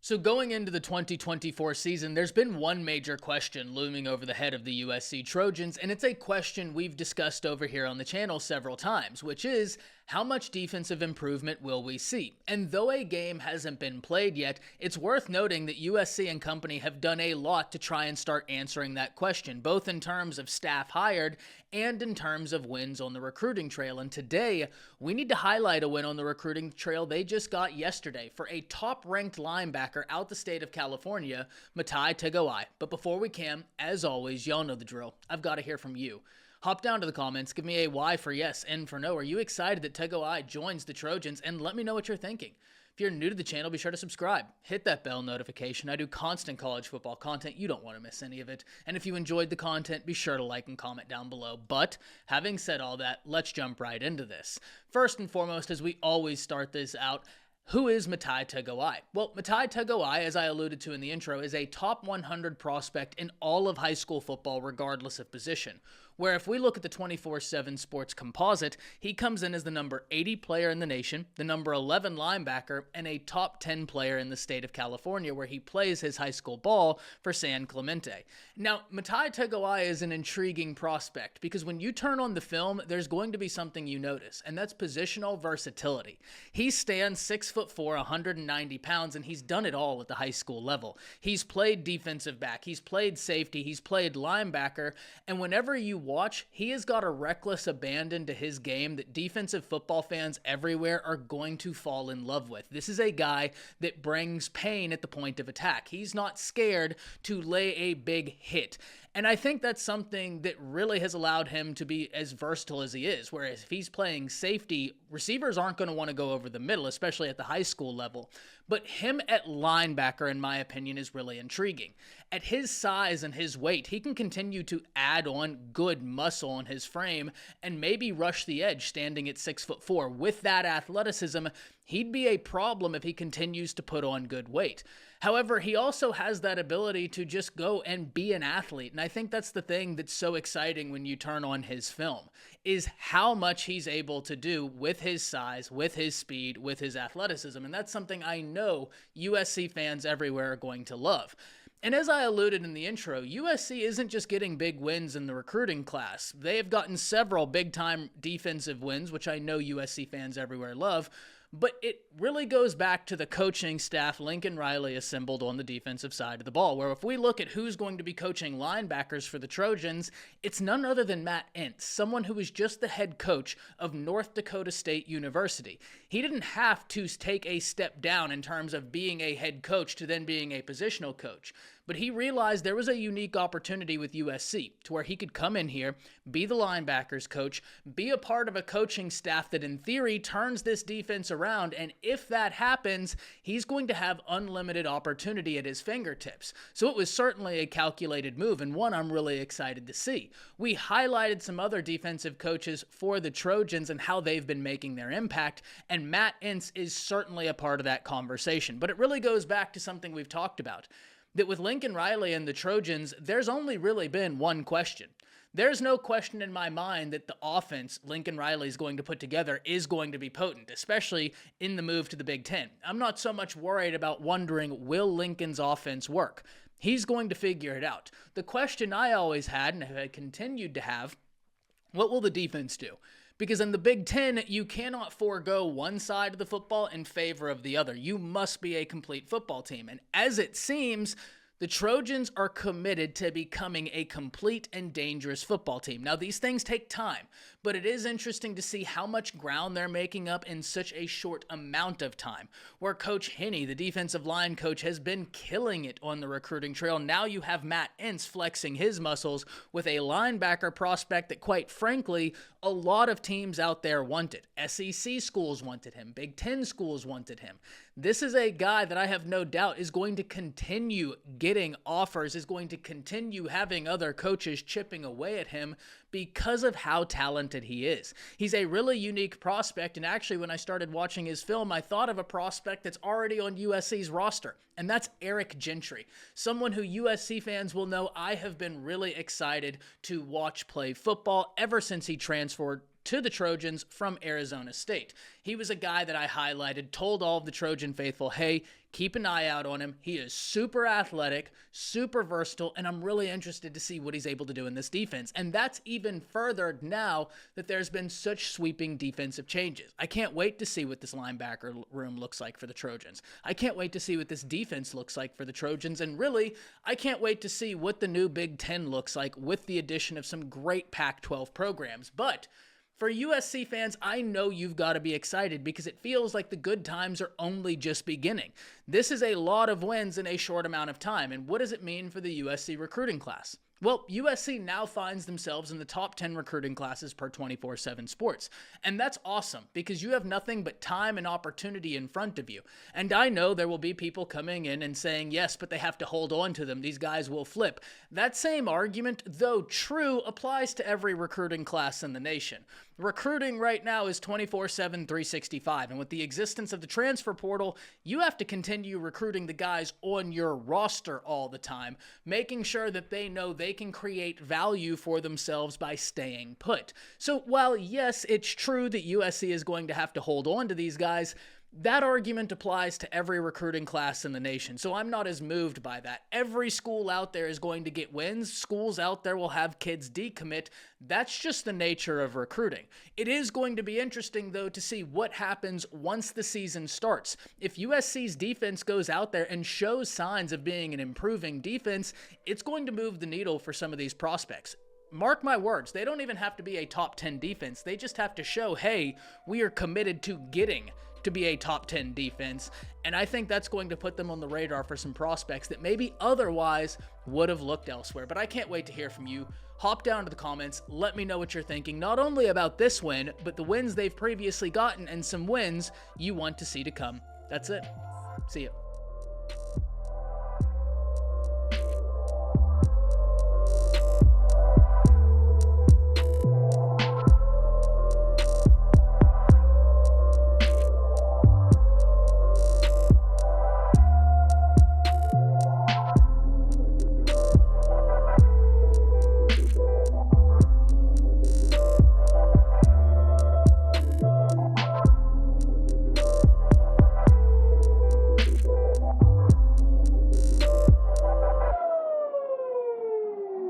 So going into the 2024 season, there's been one major question looming over the head of the USC Trojans, and it's a question we've discussed over here on the channel several times, which is, how much defensive improvement will we see? And though a game hasn't been played yet, it's worth noting that USC and company have done a lot to try and start answering that question, both in terms of staff hired and in terms of wins on the recruiting trail. And today, we need to highlight a win on the recruiting trail they just got yesterday for a top-ranked linebacker out the state of California, Matai Tagoa'i. But before we can, as always, y'all know the drill. I've got to hear from you. Hop down to the comments, give me a Y for yes, N for no. Are you excited that Tagoa'i joins the Trojans? And let me know what you're thinking. If you're new to the channel, be sure to subscribe. Hit that bell notification. I do constant college football content. You don't want to miss any of it. And if you enjoyed the content, be sure to like and comment down below. But having said all that, let's jump right into this. First and foremost, as we always start this out, who is Matai Tagoa'i? Well, Matai Tagoa'i, as I alluded to in the intro, is a top 100 prospect in all of high school football, regardless of position. Where if we look at the 24/7 Sports composite, he comes in as the number 80 player in the nation, the number 11 linebacker, and a top 10 player in the state of California, where he plays his high school ball for San Clemente. Now, Matai Tagoa'i is an intriguing prospect because when you turn on the film, there's going to be something you notice, and that's positional versatility. He stands 6'4", 190 pounds, and he's done it all at the high school level. He's played defensive back, he's played safety, he's played linebacker, and whenever you watch, he has got a reckless abandon to his game that defensive football fans everywhere are going to fall in love with. This is a guy that brings pain at the point of attack. He's not scared to lay a big hit. And I think that's something that really has allowed him to be as versatile as he is, whereas if he's playing safety, receivers aren't going to want to go over the middle, especially at the high school level. But him at linebacker, in my opinion, is really intriguing. At his size and his weight, he can continue to add on good muscle on his frame and maybe rush the edge standing at 6'4". With that athleticism, he'd be a problem if he continues to put on good weight. However, he also has that ability to just go and be an athlete, and I think that's the thing that's so exciting when you turn on his film, is how much he's able to do with his size, with his speed, with his athleticism, and that's something I know USC fans everywhere are going to love. And as I alluded in the intro, USC isn't just getting big wins in the recruiting class. They have gotten several big-time defensive wins, which I know USC fans everywhere love, but it really goes back to the coaching staff Lincoln Riley assembled on the defensive side of the ball, where if we look at who's going to be coaching linebackers for the Trojans, it's none other than Matt Entz, someone who was just the head coach of North Dakota State University. He didn't have to take a step down in terms of being a head coach to then being a positional coach, but he realized there was a unique opportunity with USC to where he could come in here, be the linebackers coach, be a part of a coaching staff that in theory turns this defense around, and if that happens, he's going to have unlimited opportunity at his fingertips. So it was certainly a calculated move, and one I'm really excited to see. We highlighted some other defensive coaches for the Trojans and how they've been making their impact, and Matt Entz is certainly a part of that conversation. But it really goes back to something we've talked about, that with Lincoln Riley and the Trojans, there's only really been one question. There's no question in my mind that the offense Lincoln Riley is going to put together is going to be potent, especially in the move to the Big Ten. I'm not so much worried about wondering, will Lincoln's offense work? He's going to figure it out. The question I always had, and have continued to have, what will the defense do? Because in the Big Ten, you cannot forego one side of the football in favor of the other. You must be a complete football team. And as it seems, the Trojans are committed to becoming a complete and dangerous football team. Now, these things take time, but it is interesting to see how much ground they're making up in such a short amount of time. Where Coach Henney, the defensive line coach, has been killing it on the recruiting trail. Now you have Matt Entz flexing his muscles with a linebacker prospect that, quite frankly, a lot of teams out there wanted. SEC schools wanted him. Big Ten schools wanted him. This is a guy that I have no doubt is going to continue getting offers, is going to continue having other coaches chipping away at him because of how talented he is. He's a really unique prospect, and actually when I started watching his film, I thought of a prospect that's already on USC's roster, and that's Eric Gentry, someone who USC fans will know I have been really excited to watch play football ever since he transferred to the Trojans from Arizona State. He was a guy that I highlighted, told all of the Trojan faithful, hey, keep an eye out on him. He is super athletic, super versatile, and I'm really interested to see what he's able to do in this defense. And that's even furthered now that there's been such sweeping defensive changes. I can't wait to see what this linebacker room looks like for the Trojans. I can't wait to see what this defense looks like for the Trojans. And really, I can't wait to see what the new Big Ten looks like with the addition of some great Pac-12 programs. But for USC fans, I know you've got to be excited because it feels like the good times are only just beginning. This is a lot of wins in a short amount of time. And what does it mean for the USC recruiting class? Well, USC now finds themselves in the top 10 recruiting classes per 24/7 Sports. And that's awesome because you have nothing but time and opportunity in front of you. And I know there will be people coming in and saying, yes, but they have to hold on to them. These guys will flip. That same argument, though true, applies to every recruiting class in the nation. Recruiting right now is 24/7, 365. And with the existence of the transfer portal, you have to continue recruiting the guys on your roster all the time, making sure that they know they can create value for themselves by staying put. So while, yes, it's true that USC is going to have to hold on to these guys, that argument applies to every recruiting class in the nation, so I'm not as moved by that. Every school out there is going to get wins. Schools out there will have kids decommit. That's just the nature of recruiting. It is going to be interesting, though, to see what happens once the season starts. If USC's defense goes out there and shows signs of being an improving defense, it's going to move the needle for some of these prospects. Mark my words, they don't even have to be a top 10 defense. They just have to show, hey, we are committed to getting to be a top 10 defense, and I think that's going to put them on the radar for some prospects that maybe otherwise would have looked elsewhere. But I can't wait to hear from you. Hop down to the comments, let me know what you're thinking, not only about this win, but the wins they've previously gotten and some wins you want to see to come. That's it. See ya.